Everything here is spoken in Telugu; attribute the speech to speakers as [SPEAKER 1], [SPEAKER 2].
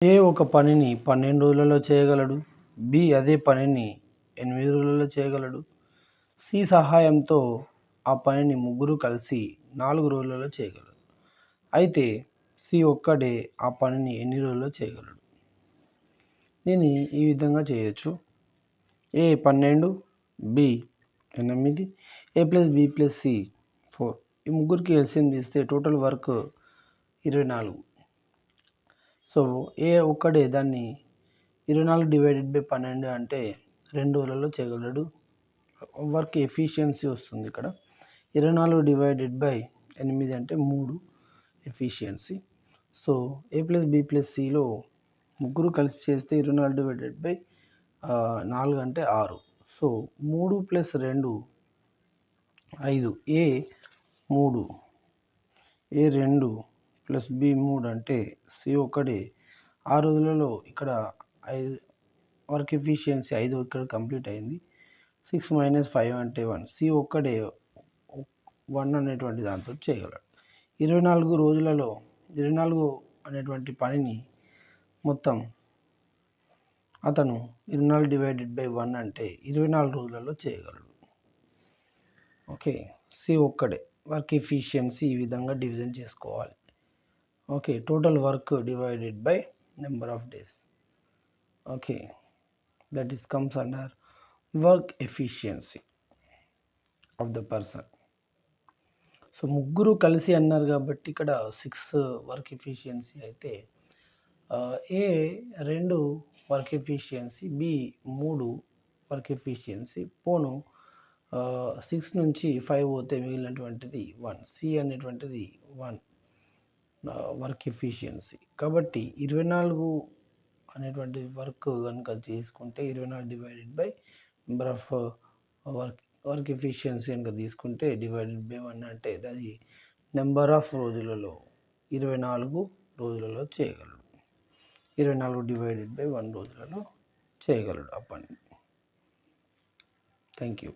[SPEAKER 1] ఏ ఒక పనిని 12 రోజులలో చేయగలడు. బి అదే పనిని 8 రోజులలో చేయగలడు. సి సహాయంతో ఆ పనిని ముగ్గురు కలిసి 4 రోజులలో చేయగలరు. అయితే సి ఒక్కడే ఆ పనిని ఎన్ని రోజుల్లో చేయగలడు? దీన్ని ఈ విధంగా చేయొచ్చు. ఏ 12, బి 8, ఏ ప్లస్ బి ప్లస్ సి 4. ఈ ముగ్గురికి ఎల్సిఎం తీస్తే టోటల్ వర్క్ 24. సో ఏ ఒక్కడే దాన్ని 24 డివైడెడ్ బై 12 అంటే 2 రోజులలో చేయగలడు. వర్క్ ఎఫిషియన్సీ వస్తుంది ఇక్కడ. 24 డివైడెడ్ బై 8 అంటే 3 ఎఫిషియన్సీ. సో ఏ ప్లస్ బి ప్లస్ సిలో ముగ్గురు కలిసి చేస్తే 24 డివైడెడ్ బై 4 అంటే 6. So 3 plus 2 5. ఏ 3, ఏ 2 ప్లస్ బి 3 అంటే సి ఒక్కడే 6 రోజులలో ఇక్కడ 5 వర్క్ ఎఫిషియన్సీ 5 ఇక్కడ కంప్లీట్ అయింది. 6 మైనస్ 5 అంటే 1. సి ఒక్కడే 1 అనేటువంటి దాంతో చేయగలడు. 24 రోజులలో 24 అనేటువంటి పనిని మొత్తం అతను 24 డివైడెడ్ బై 1 అంటే 24 రోజులలో చేయగలడు. ఓకే, సి ఒక్కడే వర్క్ ఎఫిషియన్సీ ఈ విధంగా డివిజన్ చేసుకోవాలి. Okay, total work divided by number of days. Okay, that is comes under work efficiency of the person. So ముగ్గురు కలిసి అన్నారు కాబట్టి ఇక్కడ 6 వర్క్ ఎఫిషియన్సీ అయితే A 2 work efficiency, B 3 work efficiency, పోను 6 నుంచి 5 పోతే మిగిలినటువంటిది 1. సి అనేటువంటిది 1 వర్క్ ఎఫిషియన్సీ. కాబట్టి 24 అనేటువంటి వర్క్ కనుక తీసుకుంటే 24 divided by number of work efficiency కనుక తీసుకుంటే డివైడెడ్ బై 1 అంటే అది నెంబర్ ఆఫ్ రోజులలో 24 రోజులలో చేయగలడు. 24 డివైడెడ్ బై 1 రోజులలో చేయగలడు ఆ పని. Thank you.